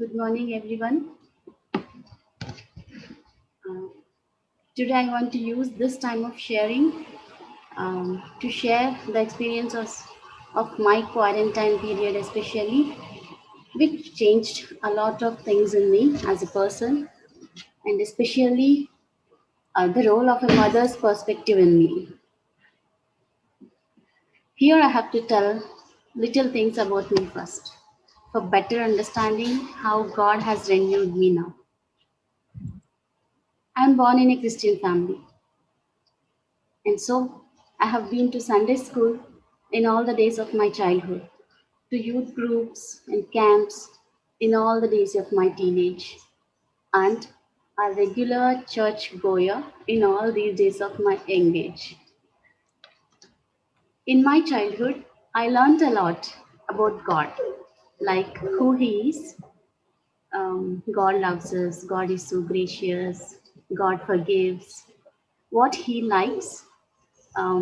Good morning, everyone. Uh, Today, I want to use this time of sharing to share the experiences of my quarantine period, especially, which changed a lot of things in me as a person, and especially the role of a mother's perspective in me. Here, I have to tell little things about me first, for better understanding how God has renewed me now. I am born in a Christian family. And so I have been to Sunday school in all the days of my childhood, to youth groups and camps in all the days of my teenage, and a regular church goer in all these days of my young age. In my childhood, I learned a lot about God, like who He is. God loves us, God is so gracious, God forgives, what He likes,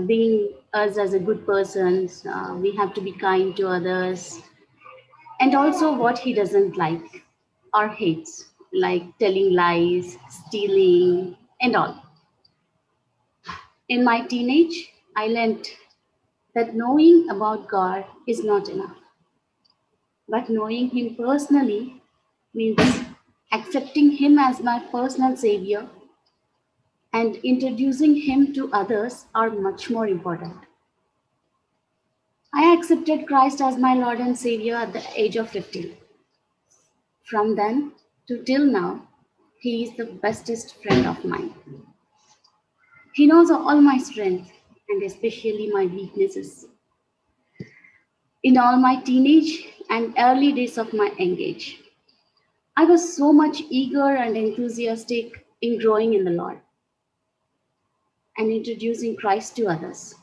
being us as a good person, we have to be kind to others, and also what he doesn't like or hates, like telling lies, stealing, and all. In my teenage, I learned that knowing about God is not enough, but knowing Him personally means accepting Him as my personal Savior and introducing Him to others are much more important. I accepted Christ as my Lord and Savior at the age of 15. From then to till now, He is the bestest friend of mine. He knows all my strengths and especially my weaknesses. In all my teenage and early days of my young age, I was so much eager and enthusiastic in growing in the Lord and introducing Christ to others.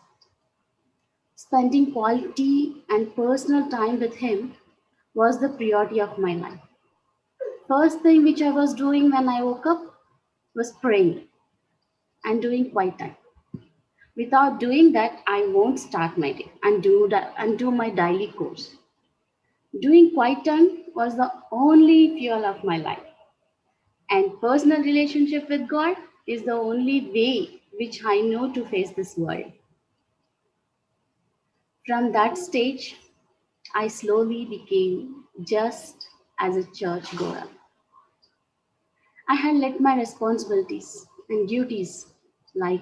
Spending quality and personal time with Him was the priority of my life. First thing which I was doing when I woke up was praying and doing quiet time. Without doing that, I won't start my day and do my daily course. Doing quiet time was the only fuel of my life. And personal relationship with God is the only way which I know to face this world. From that stage, I slowly became just as a church goer. I had let my responsibilities and duties like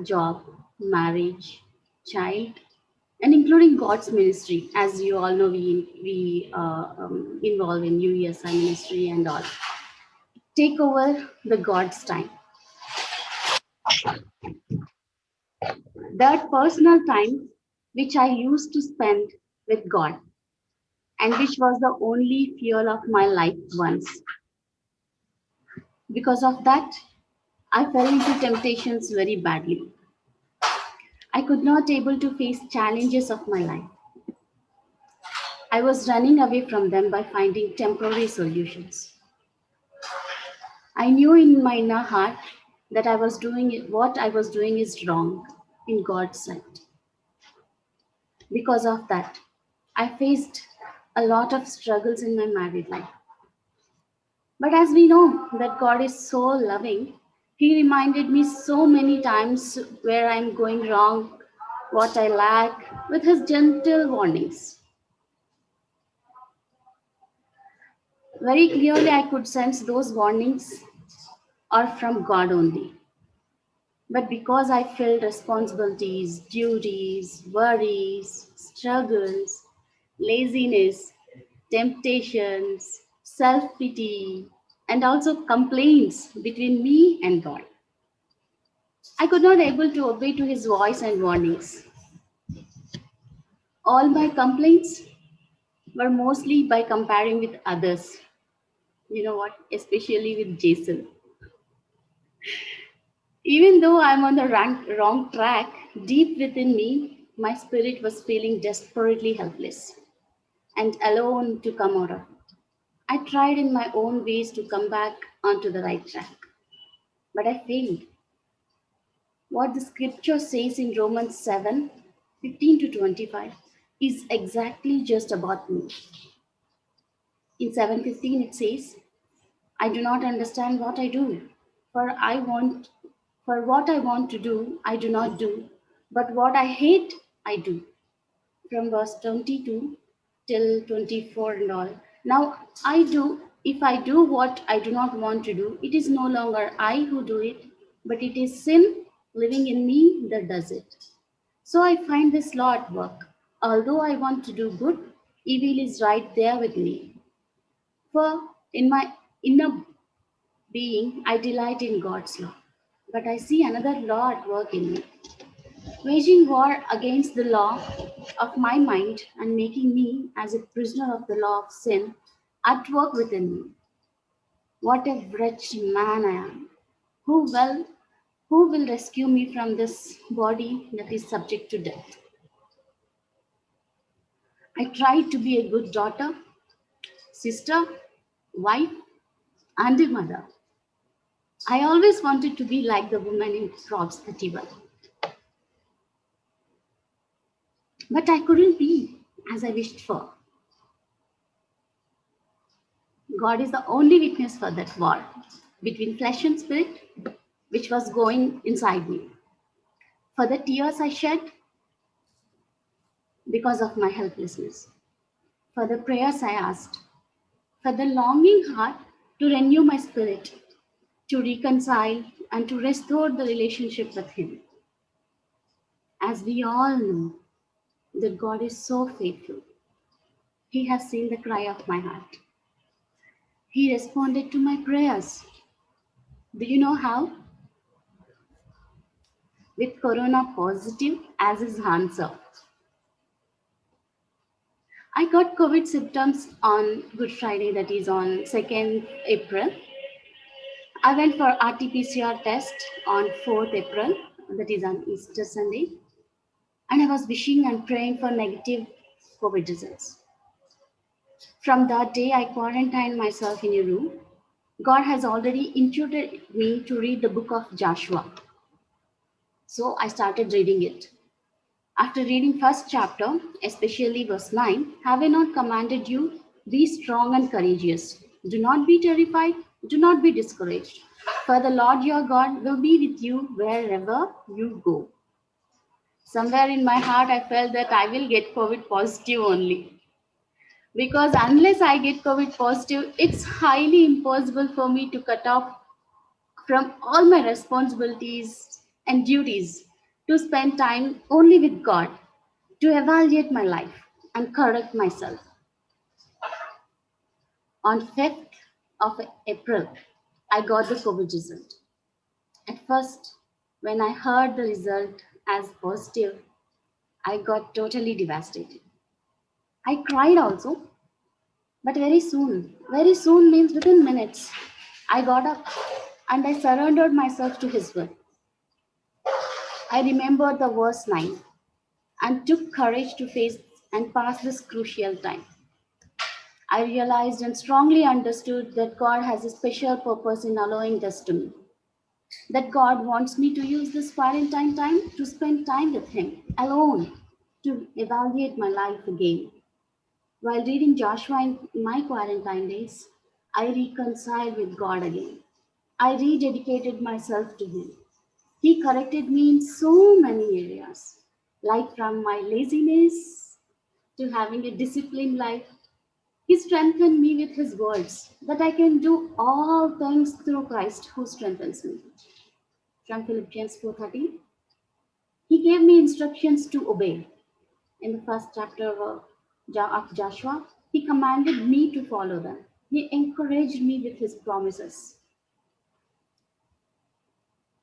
job, marriage, child, and including God's ministry. As you all know, we involve in UESI ministry and all. Take over the God's time. That personal time which I used to spend with God and which was the only fuel of my life once. Because of that, I fell into temptations very badly. I could not able to face challenges of my life. I was running away from them by finding temporary solutions. I knew in my inner heart that what I was doing is wrong in God's sight. Because of that, I faced a lot of struggles in my married life. But as we know that God is so loving, He reminded me so many times where I'm going wrong, what I lack, with His gentle warnings. Very clearly, I could sense those warnings are from God only. But because I felt responsibilities, duties, worries, struggles, laziness, temptations, self pity, and also complaints between me and God, I could not able to obey to His voice and warnings. All my complaints were mostly by comparing with others. You know what? Especially with Jason. Even though I'm on the wrong track, deep within me, my spirit was feeling desperately helpless and alone to come out of. I tried in my own ways to come back onto the right track, but I failed. What the scripture says in Romans 7:15 to 25 is exactly just about me. In 7:15 it says, I do not understand what I do, for I want for what I want to do, I do not do, but what I hate, I do. From verse 22 till 24 and all. Now I do, if I do what I do not want to do, it is no longer I who do it, but it is sin living in me that does it. So I find this law at work. Although I want to do good, evil is right there with me. For in my inner being, I delight in God's law. But I see another law at work in me, waging war against the law of my mind and making me as a prisoner of the law of sin at work within me. What a wretched man I am. Who will, who will rescue me from this body that is subject to death? I tried to be a good daughter, sister, wife, and a mother. I always wanted to be like the woman in Proverbs 31, but I couldn't be as I wished for. God is the only witness for that war between flesh and spirit, which was going inside me. For the tears I shed because of my helplessness, for the prayers I asked, for the longing heart to renew my spirit, to reconcile and to restore the relationship with Him. As we all know, that God is so faithful. He has seen the cry of my heart. He responded to my prayers. Do you know how? With Corona positive as his answer. I got COVID symptoms on Good Friday, that is on 2nd April. I went for RT-PCR test on 4th April, that is on Easter Sunday. And I was wishing and praying for negative COVID results. From that day, I quarantined myself in a room. God has already instructed me to read the book of Joshua. So I started reading it. After reading first chapter, especially verse 9, have I not commanded you? Be strong and courageous. Do not be terrified. Do not be discouraged. For the Lord your God will be with you wherever you go. Somewhere in my heart, I felt that I will get COVID positive only. Because unless I get COVID positive, it's highly impossible for me to cut off from all my responsibilities and duties to spend time only with God, to evaluate my life and correct myself. On 5th of April, I got the COVID result. At first, when I heard the result as positive, I got totally devastated. I cried also, but very soon means within minutes, I got up and I surrendered myself to His will. I remembered the verse 9 and took courage to face and pass this crucial time. I realized and strongly understood that God has a special purpose in allowing this to me. That God wants me to use this quarantine time to spend time with Him alone, to evaluate my life again. While reading Joshua in my quarantine days, I reconciled with God again. I rededicated myself to Him. He corrected me in so many areas, like from my laziness to having a disciplined life. He strengthened me with His words that I can do all things through Christ who strengthens me. From Philippians 4:13, He gave me instructions to obey. In the first chapter of Joshua, He commanded me to follow them. He encouraged me with His promises.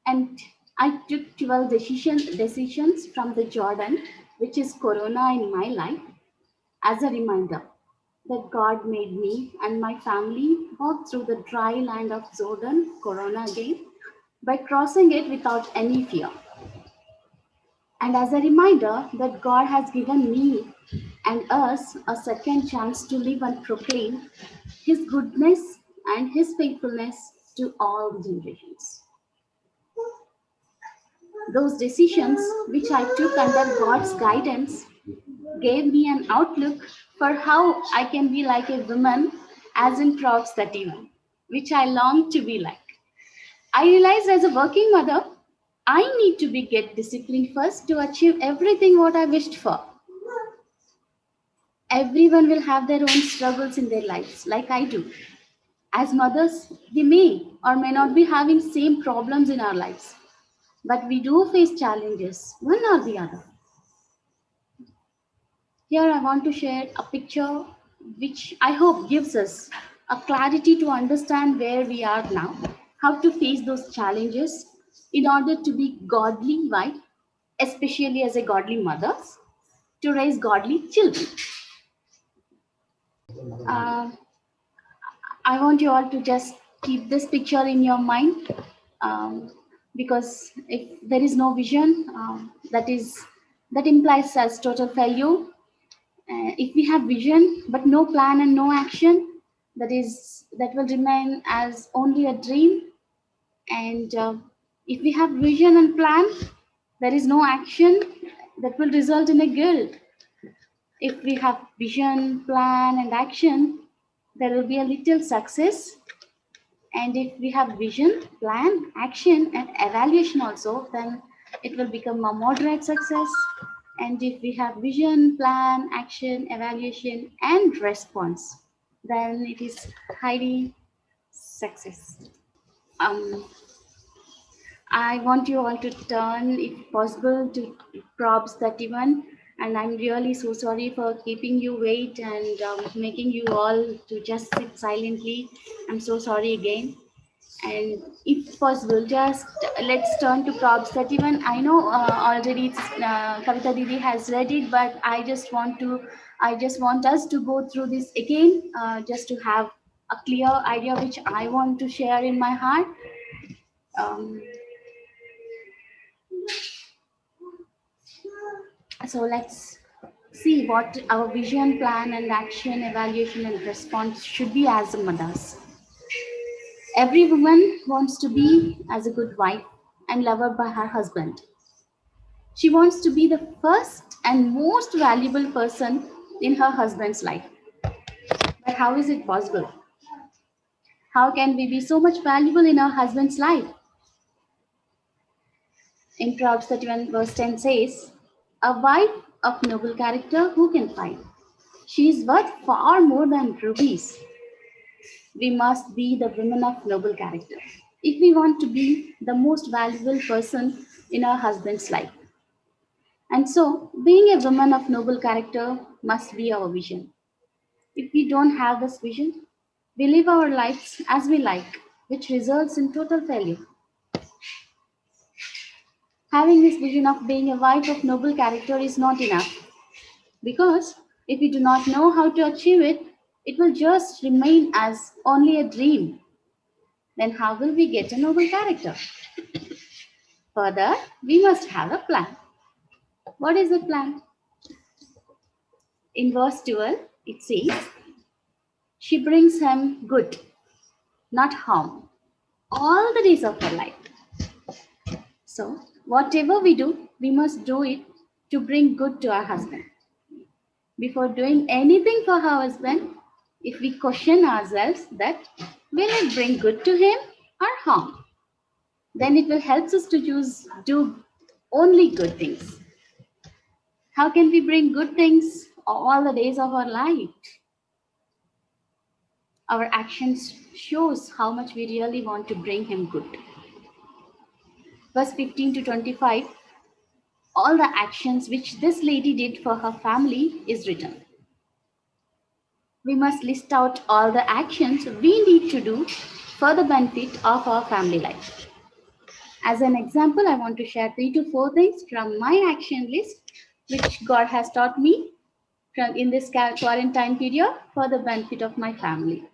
And I took 12 decisions from the Jordan, which is Corona in my life, as a reminder that God made me and my family walk through the dry land of Jordan, Corona again, by crossing it without any fear. And as a reminder that God has given me and us a second chance to live and proclaim His goodness and His faithfulness to all generations. Those decisions, which I took under God's guidance, gave me an outlook for how I can be like a woman as in Proverbs 31, which I long to be like. I realized as a working mother, I need to be get disciplined first to achieve everything what I wished for. Everyone will have their own struggles in their lives, like I do. As mothers, we may or may not be having same problems in our lives, but we do face challenges, one or the other. Here I want to share a picture which I hope gives us a clarity to understand where we are now, how to face those challenges in order to be godly wife, especially as a godly mother, to raise godly children. Uh, I want you all to just keep this picture in your mind, because if there is no vision, that implies as total failure. If we have vision but no plan and no action, that will remain as only a dream. And if we have vision and plan, there is no action, that will result in a guilt. If we have vision, plan, and action, there will be a little success. And if we have vision, plan, action, and evaluation also, then it will become a moderate success. And if we have vision, plan, action, evaluation, and response, then it is highly success. Um, I want you all to turn, if possible, to Props 31. And I'm really so sorry for keeping you wait and making you all to just sit silently. I'm so sorry again. And if possible, just let's turn to Props 31. I know already Kavita Didi has read it, but I just want us to go through this again, just to have a clear idea which I want to share in my heart. Um, so let's see what our vision, plan, and action, evaluation, and response should be as mothers. Every woman wants to be as a good wife and lover by her husband. She wants to be the first and most valuable person in her husband's life. But how is it possible? How can we be so much valuable in our husband's life? In Proverbs 31 verse 10 says, a wife of noble character who can find? She is worth far more than rubies. We must be the women of noble character if we want to be the most valuable person in our husband's life. And so, being a woman of noble character must be our vision. If we don't have this vision, we live our lives as we like, which results in total failure. Having this vision of being a wife of noble character is not enough, because if we do not know how to achieve it, it will just remain as only a dream. Then how will we get a noble character? Further, we must have a plan. What is the plan? In verse 12, it says, she brings him good, not harm, all the days of her life. So, whatever we do, we must do it to bring good to our husband. Before doing anything for our husband, if we question ourselves that will it bring good to him or harm, then it will help us to do only good things. How can we bring good things all the days of our life? Our actions shows how much we really want to bring him good. Verse 15 to 25, all the actions which this lady did for her family is written. We must list out all the actions we need to do for the benefit of our family life. As an example, I want to share 3 to 4 things from my action list, which God has taught me in this quarantine period for the benefit of my family.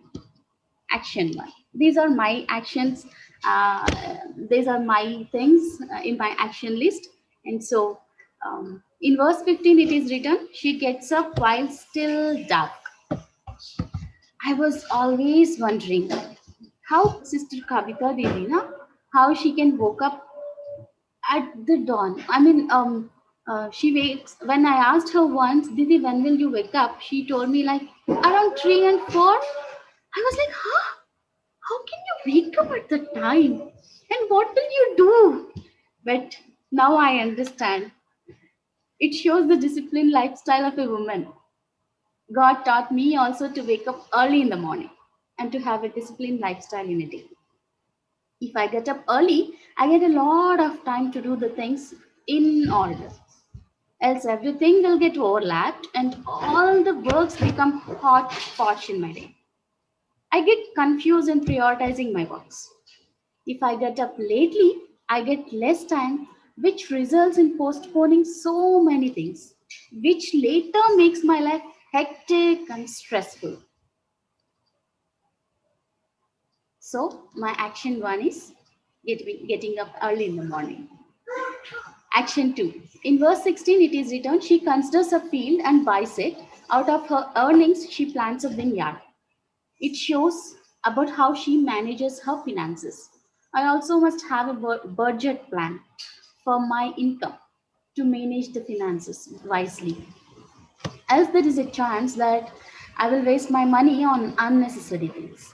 Action 1. These are my actions. These are my things in my action list. And so in verse 15, it is written, she gets up while still dark. I was always wondering how Sister Kavita Devi, how she can woke up at the dawn. I mean, she wakes. When I asked her once, Didi, when will you wake up? She told me like around 3 and 4. I was like, huh? How can you wake up at the time? And what will you do? But now I understand. It shows the disciplined lifestyle of a woman. God taught me also to wake up early in the morning and to have a disciplined lifestyle in a day. If I get up early, I get a lot of time to do the things in order. Else everything will get overlapped and all the works become hodgepodge in my day. I get confused in prioritizing my works. If I get up lately, I get less time, which results in postponing so many things, which later makes my life hectic and stressful. So, my action one is getting up early in the morning. Action 2. In verse 16, it is written, she considers a field and buys it. Out of her earnings, she plants a vineyard. It shows about how she manages her finances. I also must have a budget plan for my income to manage the finances wisely. Else, there is a chance that I will waste my money on unnecessary things.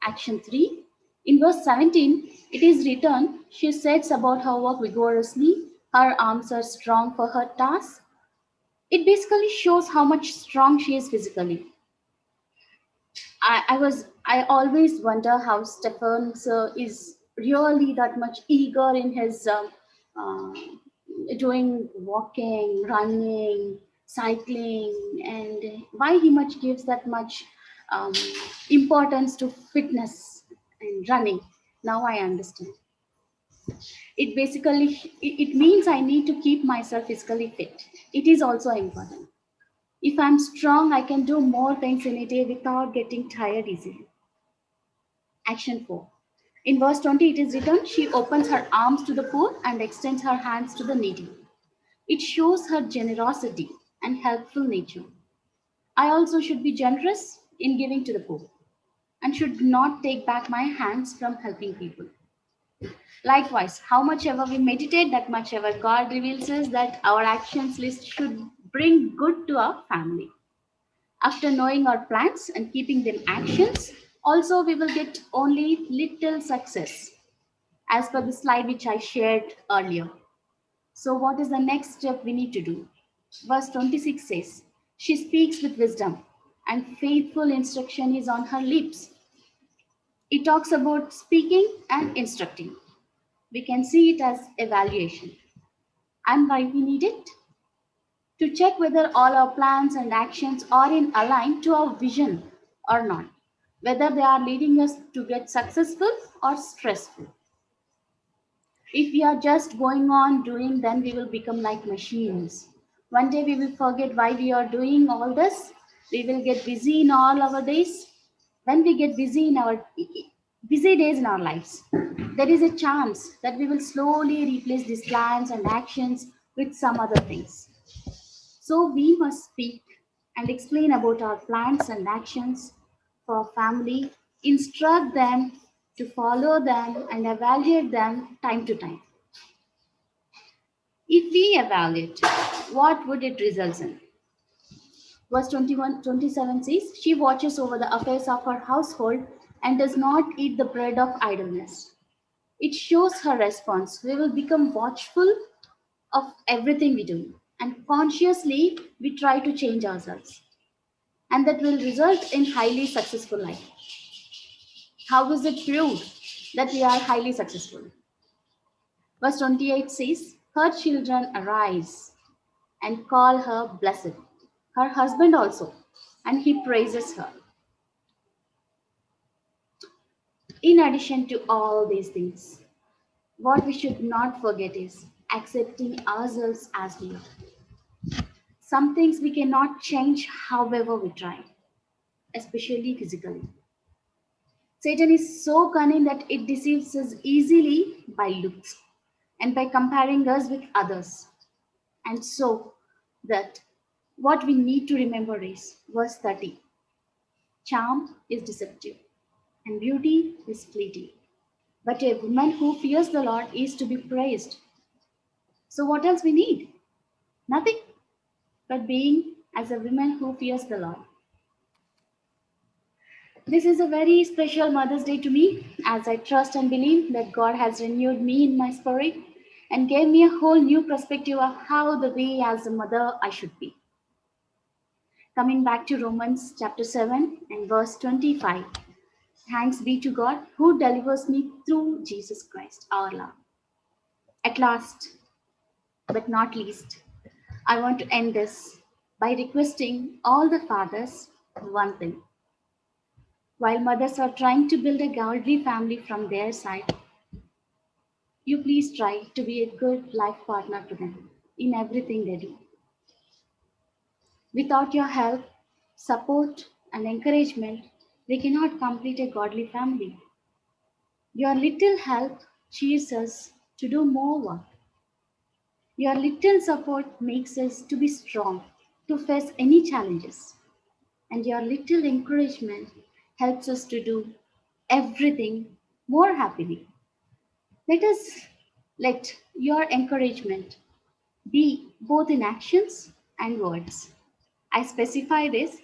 Action 3. In verse 17, it is written, she sets about her work vigorously, her arms are strong for her task. It basically shows how much strong she is physically. I always wonder how Stefan sir is really that much eager in his uh, doing walking, running, cycling, and why he much gives that much um, importance to fitness and running. Now I understand. It basically it means I need to keep myself physically fit. It is also important. If I'm strong, I can do more things in a day without getting tired easily. Action 4. In verse 20, it is written, she opens her arms to the poor and extends her hands to the needy. It shows her generosity and helpful nature. I also should be generous in giving to the poor and should not take back my hands from helping people. Likewise, how much ever we meditate, that much ever God reveals us that our actions list should bring good to our family. After knowing our plans and keeping them actions, also we will get only little success as per the slide which I shared earlier. So, what is the next step we need to do? Verse 26 says, she speaks with wisdom, and faithful instruction is on her lips. It talks about speaking and instructing. We can see it as evaluation. And why we need it? To check whether all our plans and actions are in align to our vision or not, whether they are leading us to get successful or stressful. If we are just going on doing, then we will become like machines. One day we will forget why we are doing all this. We will get busy in all our days. When we get busy in our busy days in our lives, there is a chance that we will slowly replace these plans and actions with some other things. So we must speak and explain about our plans and actions for our family, instruct them to follow them and evaluate them time to time. If we evaluate, what would it result in? Verse 27 says, she watches over the affairs of her household and does not eat the bread of idleness. It shows her response. We will become watchful of everything we do, and consciously we try to change ourselves. And that will result in highly successful life. How is it proved that we are highly successful? Verse 28 says, her children arise and call her blessed. Her husband also, and he praises her. In addition to all these things, what we should not forget is accepting ourselves as we are. Some things we cannot change however we try, especially physically. Satan is so cunning that it deceives us easily by looks and by comparing us with others. And so that what we need to remember is verse 30. Charm is deceptive and beauty is fleeting. But a woman who fears the Lord is to be praised. So what else we need? Nothing but being as a woman who fears the Lord. This is a very special Mother's Day to me, as I trust and believe that God has renewed me in my spirit and gave me a whole new perspective of how the way as a mother I should be. Coming back to Romans chapter 7 and verse 25. Thanks be to God who delivers me through Jesus Christ, our Lord. At last, but not least, I want to end this by requesting all the fathers one thing. While mothers are trying to build a godly family from their side, you please try to be a good life partner to them in everything they do. Without your help, support, and encouragement, we cannot complete a godly family. Your little help cheers us to do more work. Your little support makes us to be strong to face any challenges. And your little encouragement helps us to do everything more happily. Let us let your encouragement be both in actions and words. I specify this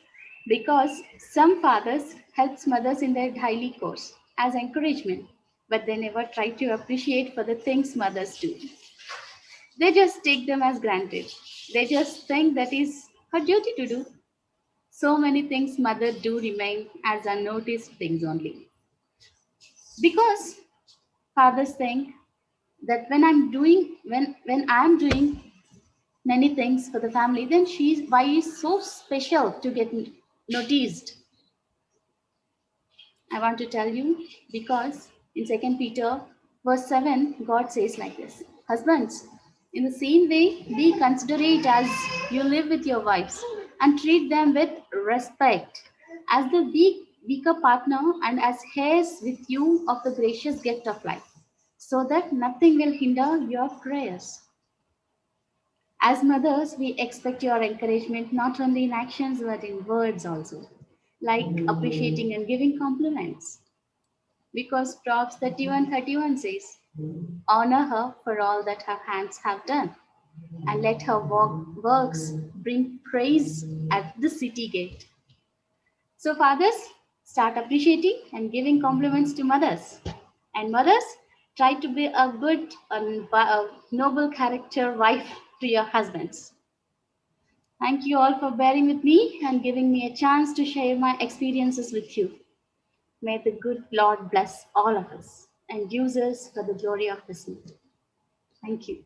because some fathers helps mothers in their daily course as encouragement, but they never try to appreciate for the things mothers do. They just take them as granted. They just think that is her duty to do. So many things mother do remain as unnoticed things only. Because fathers think that when I'm doing many things for the family, then she's why is so special to get noticed. I want to tell you because in Second Peter verse 7, God says like this: Husbands, in the same way, be considerate as you live with your wives and treat them with respect as the weaker partner and as heirs with you of the gracious gift of life, so that nothing will hinder your prayers. As mothers, we expect your encouragement not only in actions but in words also, like appreciating and giving compliments. Because Proverbs 31:31 says, Honor her for all that her hands have done, and let her works bring praise at the city gate. So, fathers, start appreciating and giving compliments to mothers. And mothers, try to be a good and a noble character wife to your husbands. Thank you all for bearing with me and giving me a chance to share my experiences with you. May the good Lord bless all of us and use us for the glory of His name. Thank you.